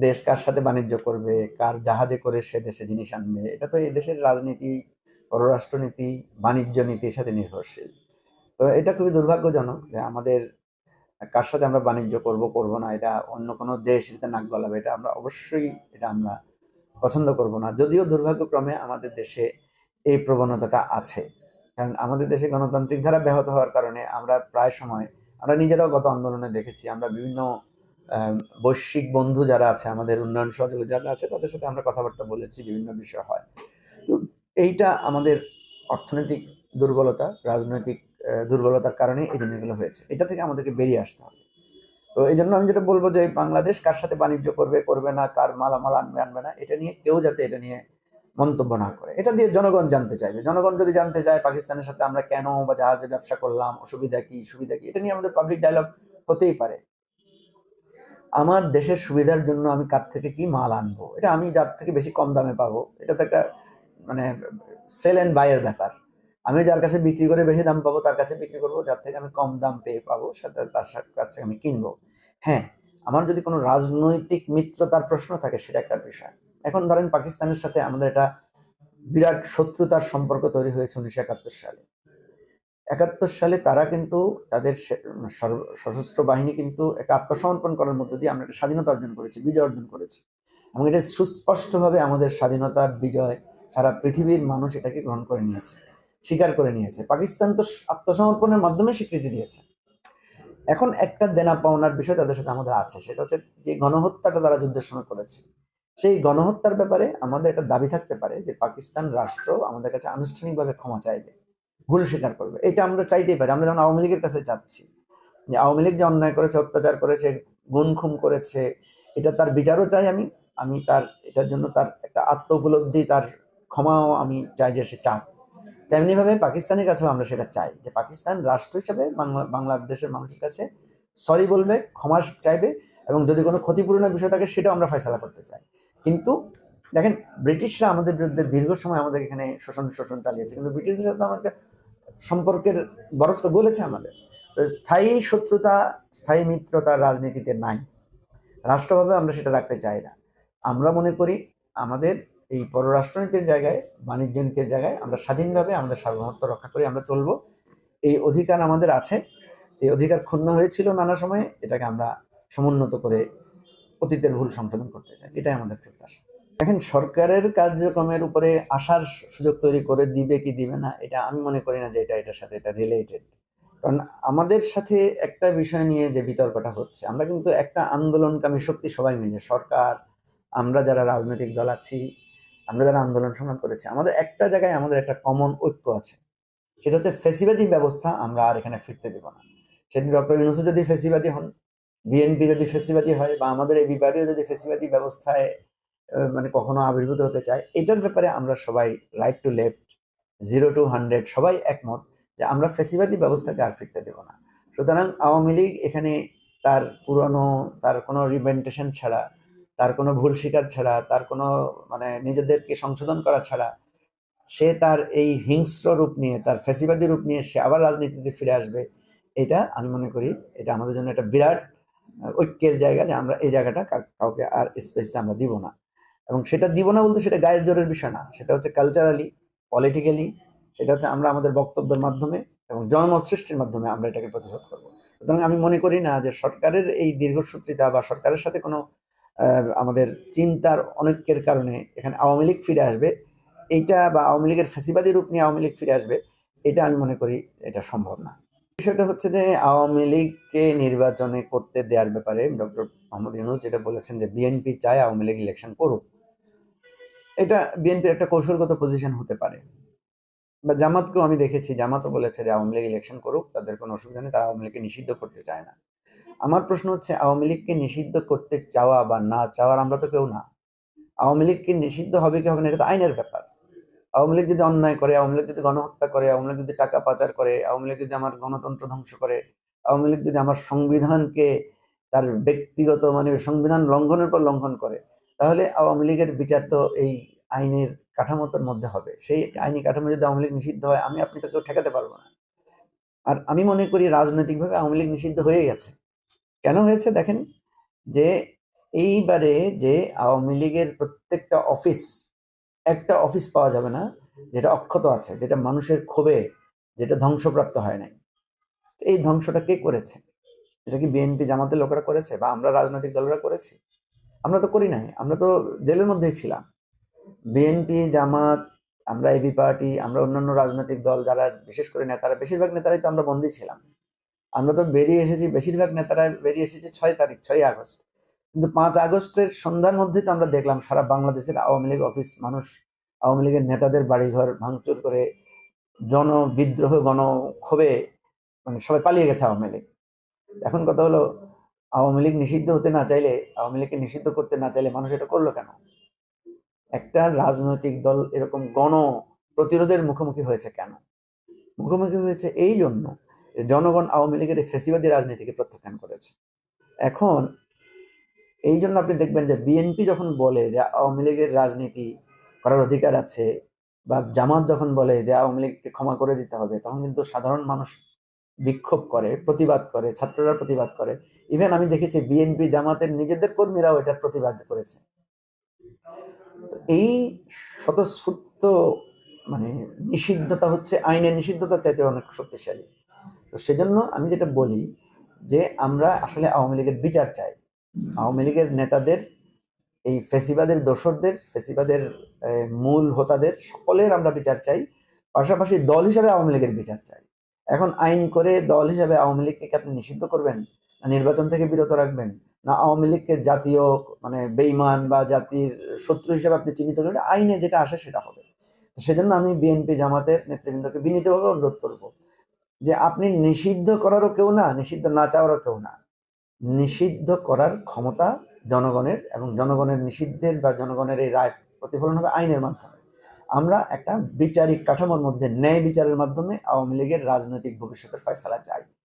দেশ কার সাথে বাণিজ্য করবে, কার জাহাজে করে সে দেশে জিনিস আনবে, এটা তো এই দেশের রাজনীতি, পররাষ্ট্রনীতি, বাণিজ্য নীতির সাথে নির্ভরশীল। তো এটা খুবই দুর্ভাগ্যজনক যে আমাদের কার সাথে আমরা বাণিজ্য করব করব না, এটা অন্য কোনো দেশ এটাতে নাক গলাবে, এটা আমরা অবশ্যই এটা আমরা পছন্দ করব না। যদিও দুর্ভাগ্যক্রমে আমাদের দেশে এই প্রবণতাটা আছে, কারণ আমাদের দেশে গণতান্ত্রিক ধারা ব্যাহত হওয়ার কারণে আমরা প্রায় সময়, আমরা নিজেরাও গত আন্দোলনে দেখেছি, আমরা বিভিন্ন বৈশ্বিক বন্ধু যারা আছে, আমাদের উন্নয়ন সহযোগী যারা আছে, তাদের সাথে আমরা কথাবার্তা বলেছি, বিভিন্ন বিষয় হয়। তো এইটা আমাদের অর্থনৈতিক দুর্বলতা, রাজনৈতিক দুর্বলতার কারণে এই জিনিসগুলো হয়েছে। এটা থেকে আমাদেরকে বেরিয়ে আসতে হবে। তো এই জন্য আমি যেটা বলবো যে বাংলাদেশ কার সাথে বাণিজ্য করবে করবে না, কার মালামাল আনবে আনবে না, এটা নিয়ে কেউ যাতে এটা নিয়ে মন্তব্য না করে। এটা দিয়ে জনগণ জানতে চাইবে। জনগণ যদি জানতে চায় পাকিস্তানের সাথে আমরা কেন বা জাহাজে ব্যবসা করলাম, অসুবিধা কি সুবিধা কি, এটা নিয়ে আমাদের পাবলিক ডায়লগ হতেই পারে। আমার দেশের সুবিধার জন্য আমি কার থেকে কি মাল আনবো, এটা আমি যার থেকে বেশি কম দামে পাবো, এটা তো একটা মানে সেল এন্ড বাই এর ব্যাপার। আমি যার কাছে বিক্রি করে বেশি দাম পাবো তার কাছে বিক্রি করবো, যার থেকে আমি কম দাম পেয়ে পাবো সাথে তার কাছ থেকে আমি কিনবো। হ্যাঁ, আমার যদি কোনো রাজনৈতিক মিত্রতার প্রশ্ন থাকে সেটা একটা বিষয়। এখন ধরেন পাকিস্তানের সাথে আমাদের একটা বিরাট শত্রুতার সম্পর্ক তৈরি হয়েছে 1971 সালে। 71 সালে তারা কিন্তু তাদের সশস্ত্র বাহিনী কিন্তু একটা আত্মসমর্পণ করার মধ্য দিয়ে আমরা একটা স্বাধীনতা অর্জন করেছি, বিজয় অর্জন করেছি, এবং এটা সুস্পষ্টভাবে আমাদের স্বাধীনতার বিজয় সারা পৃথিবীর মানুষ এটাকে গ্রহণ করে নিয়েছে, স্বীকার করে নিয়েছে। পাকিস্তান তো আত্মসমর্পণের মাধ্যমে স্বীকৃতি দিয়েছে। এখন একটা দেনা পাওনার বিষয় তাদের সাথে আমাদের আছে, সেটা হচ্ছে যে গণহত্যাটা তারা যুদ্ধের সময় করেছে, সেই গণহত্যার ব্যাপারে আমাদের একটা দাবি থাকতে পারে যে পাকিস্তান রাষ্ট্র আমাদের কাছে আনুষ্ঠানিকভাবে ক্ষমা চাইবে, ভুল স্বীকার করবে। এটা আমরা চাইতেই পারি। আমরা যেমন আওয়ামী লীগের কাছে চাচ্ছি যে আওয়ামী লীগ যে অন্যায় করেছে, অত্যাচার করেছে, গুম খুম করেছে, এটা তার বিচারও চাই আমি। আমি তার এটার জন্য তার একটা আত্ম উপলব্ধি, তার ক্ষমাও আমি চাই যে সে চাক। তেমনি ভাবে পাকিস্তানের কাছেও আমরা সেটা চাই যে পাকিস্তান রাষ্ট্র হিসাবে বাংলাদেশের মানুষের কাছে সরি বলবে, ক্ষমা চাইবে, এবং যদি কোনো ক্ষতিপূরণের বিষয় থাকে সেটাও আমরা ফয়সালা করতে চাই। কিন্তু দেখেন, ব্রিটিশরা আমাদের বিরুদ্ধে দীর্ঘ সময় আমাদের এখানে শোষণ শোষণ চালিয়েছে, কিন্তু ব্রিটিশদের সাথে আমার একটা সম্পর্কের বরফ তো গলেছে আমাদের। স্থায়ী শত্রুতা, স্থায়ী মিত্রতার রাজনীতিতে নাই, রাষ্ট্রভাবে আমরা সেটা রাখতে চাই না। আমরা মনে করি আমাদের এই পররাষ্ট্রনীতির জায়গায়, বাণিজ্য নীতির জায়গায় আমরা স্বাধীনভাবে আমাদের সার্বভৌমত্ব রক্ষা করে আমরা চলবো। এই অধিকার আমাদের আছে। এই অধিকার ক্ষুণ্ণ হয়েছিল নানা সময়ে, এটাকে আমরা সমুন্নত করে অতীতের ভুল সংশোধন করতে চাই, এটাই আমাদের প্রত্যাশা। দেখেন, সরকারের কার্যক্রমের উপরে আসার সুযোগ তৈরি করে দিবে কি দিবে না, এটা আমি মনে করি না যে এটার সাথে এটা রিলেটেড। কারণ আমাদের সাথে একটা বিষয় নিয়ে যে বিতর্কটা হচ্ছে, আমরা কিন্তু একটা আন্দোলনকামী শক্তি সবাই মিলে, সরকার, আমরা যারা রাজনৈতিক দল আছি, আমরা যারা আন্দোলন সংগ্রাম করেছি, আমাদের একটা জায়গায় আমাদের একটা কমন ঐক্য আছে, সেটা হচ্ছে ফেসিবাদী ব্যবস্থা আমরা আর এখানে ফিরতে দেব না। সেদিন ডক্টর ইউনূস যদি ফেসিবাদী হন, বিএনপি যদি ফেসিবাদী হয়, বা আমাদের এই বিবাদীও যদি ফেসিবাদী ব্যবস্থায় মানে কখনো আবির্ভূত হতে চায়, এটার ব্যাপারে আমরা সবাই রাইট টু লেফট, 0 to 100 সবাই একমত যে আমরা ফেসিবাদী ব্যবস্থাকে আর ফিরতে দেব না। সুতরাং আওয়ামী লীগ এখানে তার পুরনো, তার কোনো রিভেন্টেশন ছাড়া, তার কোনো ভুল স্বীকার ছাড়া, তার কোনো মানে নিজেদেরকে সংশোধন করা ছাড়া, সে তার এই হিংস্র রূপ নিয়ে, তার ফেসিবাদী রূপ নিয়ে সে আবার রাজনীতিতে ফিরে আসবে। এটা আমি মনে করি এটা আমাদের জন্য একটা বিরাট ঐক্যের জায়গা, যে আমরা এই জায়গাটা কাউকে আর স্পেসটা আমরা দিব না। এবং সেটা দিব না বলতে সেটা গায়ের জোরের বিষয় না, সেটা হচ্ছে কালচারালি, পলিটিক্যালি, সেটা হচ্ছে আমরা আমাদের বক্তব্যের মাধ্যমে এবং জনমত সৃষ্টির মাধ্যমে আমরা এটাকে প্রতিরোধ করবো। সুতরাং আমি মনে করি না যে সরকারের এই দীর্ঘসূত্রিতা বা সরকারের সাথে কোনো আমাদের চিন্তার অনৈক্যের কারণে এখানে আওয়ামী লীগ ফিরে আসবে, এইটা, বা আওয়ামী লীগের ফ্যাসিবাদী রূপ নিয়ে আওয়ামী লীগ ফিরে আসবে, এটা আমি মনে করি এটা সম্ভব না। বিষয়টা হচ্ছে যে আওয়ামী লীগকে নির্বাচনে করতে দেওয়ার ব্যাপারে ডক্টর মোহাম্মদ ইউনূস যেটা বলেছেন যে বিএনপি চায় আওয়ামী লীগ ইলেকশন করুক, এটা বিএনপির একটা কৌশলগত পজিশন হতে পারে। বা জামাতকেও আমি দেখেছি, জামাতও বলেছে যে আওয়ামী লীগ ইলেকশন করুক, তাদের কোনো অসুবিধা নেই, তারা আওয়ামী লীগকে নিষিদ্ধ করতে চায় না। আমার প্রশ্ন হচ্ছে, আওয়ামী লীগকে নিষিদ্ধ করতে চাওয়া বা না চাওয়ার আমরা তো কেউ না। আওয়ামী লীগকে নিষিদ্ধ হবে কি হবে না, এটা তো আইনের ব্যাপার। আওয়ামী লীগ যদি অন্যায় করে, আওয়ামী লীগ যদি গণহত্যা করে, আওয়ামী লীগ যদি টাকা পাচার করে, আওয়ামী লীগ যদি আমার গণতন্ত্র ধ্বংস করে, আওয়ামী লীগ যদি আমার সংবিধানকে তার ব্যক্তিগত মানে সংবিধান লঙ্ঘনের পর লঙ্ঘন করে, তাহলে আওয়ামী লীগের বিচার তো এই আইনের কাঠামোর মধ্যে হবে। সেই আইনি কাঠামো যদি আওয়ামী লীগ নিষিদ্ধ হয়, আমি আপনি তো কেউ ঠেকাতে পারবো না। আর আমি মনে করি রাজনৈতিকভাবে আওয়ামী লীগ নিষিদ্ধ হয়ে গেছে। কেন হয়েছে দেখেন, যে এইবারে যে আওয়ামী লীগের প্রত্যেকটা অফিস, একটা অফিস পাওয়া যাবে না যেটা অক্ষত আছে, যেটা মানুষের ক্ষোভে, যেটা ধ্বংসপ্রাপ্ত হয় নাই। এই ধ্বংসটা কে করেছে? এটা কি বিএনপি জামাতের লোকেরা করেছে, বা আমরা রাজনৈতিক দলেরা করেছি? আমরা তো করি নাই, আমরা তো জেলের মধ্যেই ছিলাম। বিএনপি, জামাত, আমরা এবি পার্টি, আমরা অন্যান্য রাজনৈতিক দল যারা, বিশেষ করে নেতারা, বেশিরভাগ নেতারাই তো আমরা বন্দী ছিলাম। আমরা তো বেরিয়ে এসেছি, বেশিরভাগ নেতারা বেরিয়ে এসেছি 6 তারিখ, 6 আগস্ট। কিন্তু 5 আগস্টের সন্ধ্যার মধ্যে তো আমরা দেখলাম সারা বাংলাদেশের আওয়ামী লীগ অফিস, মানুষ আওয়ামী লীগের নেতাদের বাড়িঘর ভাঙচুর করে, জনবিদ্রোহ, গণক্ষোভে মানে সবাই পালিয়ে গেছে আওয়ামী লীগ। এখন কথা হলো, আওয়ামী লীগ নিষিদ্ধ হতে না চাইলে, আওয়ামী লীগকে নিষিদ্ধ করতে না চাইলে মানুষ এটা করলো কেন? একটা রাজনৈতিক দল এরকম গণ প্রতিরোধের মুখোমুখি হয়েছে কেন? মুখোমুখি হয়েছে এই জন্য যে জনগণ আওয়ামী লীগের এই ফেসিবাদী রাজনীতিকে প্রত্যাখ্যান করেছে। এখন এই জন্য আপনি দেখবেন যে বিএনপি যখন বলে যে আওয়ামী লীগের রাজনীতি করার অধিকার আছে, বা জামাত যখন বলে যে আওয়ামী লীগকে ক্ষমা করে দিতে হবে, তখন কিন্তু সাধারণ মানুষ বিক্ষোভ করে, প্রতিবাদ করে, ছাত্ররা প্রতিবাদ করে। ইভেন আমি দেখেছি বিএনপি জামাতের নিজেদের কর্মীরাও এটার প্রতিবাদ করেছে। তো এই স্বতঃস্ফূর্ত মানে নিষিদ্ধতা হচ্ছে আইনের নিষিদ্ধতার চাইতে অনেক শক্তিশালী। তো সেজন্য আমি যেটা বলি যে আমরা আসলে আওয়ামী লীগের বিচার চাই। আওয়ামী লীগের নেতাদের, এই ফেসিবাদের দোসরদের, ফেসিবাদের মূল হোতাদের সকলের আমরা বিচার চাই। পাশাপাশি দল হিসাবে আওয়ামী লীগের বিচার চাই। এখন আইন করে দল হিসাবে আওয়ামী লীগকে কি আপনি নিষিদ্ধ করবেন, না নির্বাচন থেকে বিরত রাখবেন, না আওয়ামী লীগকে জাতীয় মানে বেইমান বা জাতির শত্রু হিসেবে আপনি চিহ্নিত করবেন? আইনে যেটা আসে সেটা হবে। তো সেজন্য আমি বিএনপি জামাতের নেতৃবৃন্দকে বিনীতভাবে অনুরোধ করব যে আপনি নিষিদ্ধ করারও কেউ না, নিষিদ্ধ না চাওয়ারও কেউ না। নিষিদ্ধ করার ক্ষমতা জনগণের, এবং জনগণের নিষিদ্ধের বা জনগণের এই রায় প্রতিফলন হবে আইনের মাধ্যমে। আমরা একটা বিচারিক কাঠামোর মধ্যে ন্যায় বিচারের মাধ্যমে আওয়ামী লীগের রাজনৈতিক ভবিষ্যতের ফয়সালা চাই।